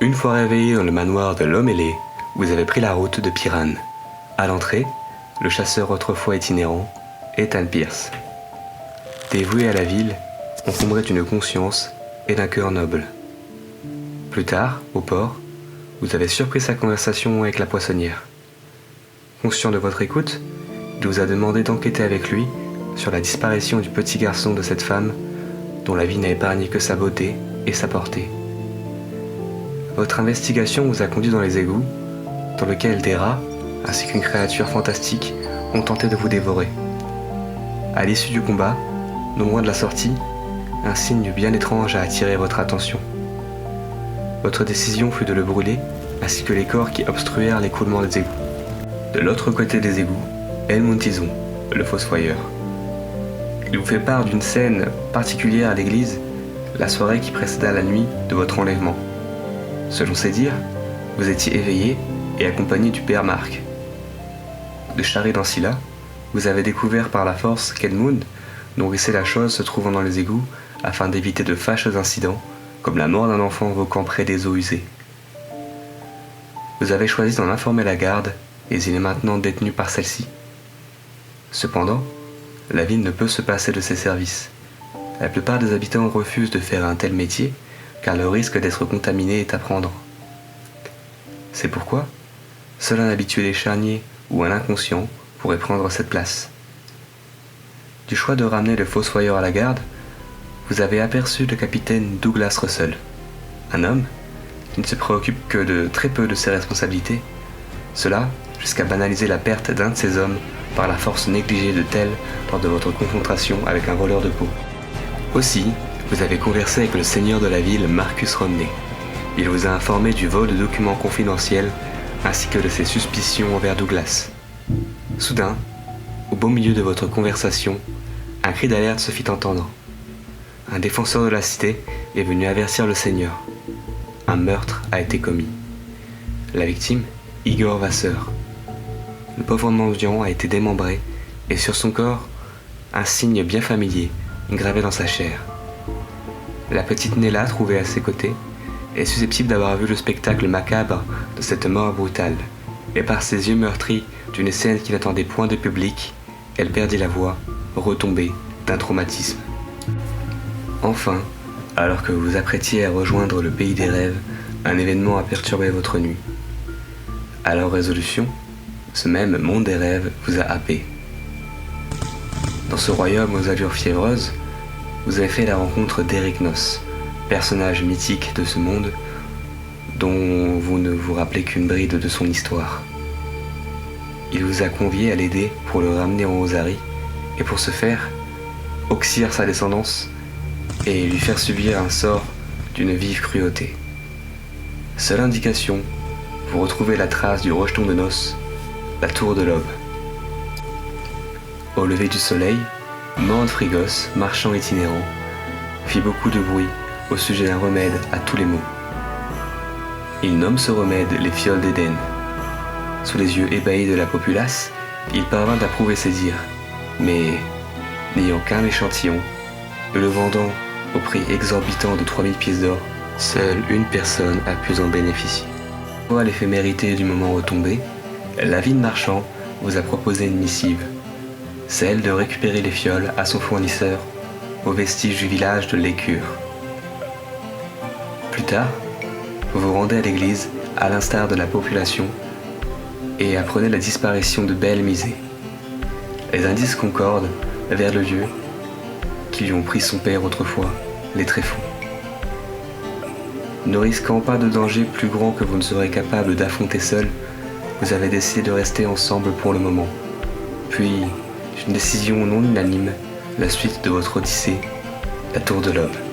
Une fois réveillé dans le manoir de l'homme ailé, vous avez pris la route de Piran. À l'entrée, le chasseur autrefois itinérant, Ethan Pierce. Dévoué à la ville, encombré d'une conscience et d'un cœur noble. Plus tard, au port, vous avez surpris sa conversation avec la poissonnière. Conscient de votre écoute, il vous a demandé d'enquêter avec lui sur la disparition du petit garçon de cette femme dont la vie n'a épargné que sa beauté et sa portée. Votre investigation vous a conduit dans les égouts, dans lesquels des rats, ainsi qu'une créature fantastique, ont tenté de vous dévorer. À l'issue du combat, non loin de la sortie, un signe bien étrange a attiré votre attention. Votre décision fut de le brûler, ainsi que les corps qui obstruèrent l'écoulement des égouts. De l'autre côté des égouts, Edmund Tison, le fossoyeur. Il vous fait part d'une scène particulière à l'église, la soirée qui précéda la nuit de votre enlèvement. Selon ses dires, vous étiez éveillé et accompagné du père Marc. De charré dans Scylla, vous avez découvert par la force qu'Edmund nourrissait la chose se trouvant dans les égouts afin d'éviter de fâcheux incidents comme la mort d'un enfant voquant près des eaux usées. Vous avez choisi d'en informer la garde et il est maintenant détenu par celle-ci. Cependant, la ville ne peut se passer de ses services. La plupart des habitants refusent de faire un tel métier car le risque d'être contaminé est à prendre. C'est pourquoi seul un habitué des charniers ou un inconscient pourrait prendre cette place. Du choix de ramener le fossoyeur à la garde, vous avez aperçu le capitaine Douglas Russell, un homme qui ne se préoccupe que de très peu de ses responsabilités, cela jusqu'à banaliser la perte d'un de ses hommes par la force négligée de tel lors de votre confrontation avec un voleur de peau. Aussi, vous avez conversé avec le seigneur de la ville, Marcus Romney. Il vous a informé du vol de documents confidentiels ainsi que de ses suspicions envers Douglas. Soudain, au beau milieu de votre conversation, un cri d'alerte se fit entendre. Un défenseur de la cité est venu avertir le seigneur. Un meurtre a été commis. La victime, Igor Vasseur. Le pauvre mendiant a été démembré et sur son corps, un signe bien familier, gravé dans sa chair. La petite Nella, trouvée à ses côtés, est susceptible d'avoir vu le spectacle macabre de cette mort brutale, et par ses yeux meurtris d'une scène qui n'attendait point de public, elle perdit la voix, retombée d'un traumatisme. Enfin, alors que vous vous apprêtiez à rejoindre le pays des rêves, un événement a perturbé votre nuit. À leur résolution, ce même monde des rêves vous a happé. Dans ce royaume aux allures fiévreuses, vous avez fait la rencontre d'Eric Noss, personnage mythique de ce monde dont vous ne vous rappelez qu'une bride de son histoire. Il vous a convié à l'aider pour le ramener en Ozarie et pour ce faire, oxyre sa descendance et lui faire subir un sort d'une vive cruauté. Seule indication, vous retrouvez la trace du rejeton de noces, la tour de l'aube. Au lever du soleil, Mord Frigos, marchand itinérant, fit beaucoup de bruit au sujet d'un remède à tous les maux. Il nomme ce remède les fioles d'Éden. Sous les yeux ébahis de la populace, il parvint à prouver ses dires, mais, n'ayant qu'un échantillon, et le vendant au prix exorbitant de 3000 pièces d'or, seule une personne a pu en bénéficier. Pour l'éphémérité du moment retombé, la ville marchand vous a proposé une missive, celle de récupérer les fioles à son fournisseur, aux vestiges du village de Lécure. Plus tard, vous vous rendez à l'église, à l'instar de la population, et apprenez la disparition de Belle Misée. Les indices concordent vers le lieu qui lui ont pris son père autrefois, les Tréfonds. Ne risquant pas de danger plus grand que vous ne serez capable d'affronter seul, vous avez décidé de rester ensemble pour le moment. Puis, d'une décision non unanime, la suite de votre odyssée, la tour de l'aube.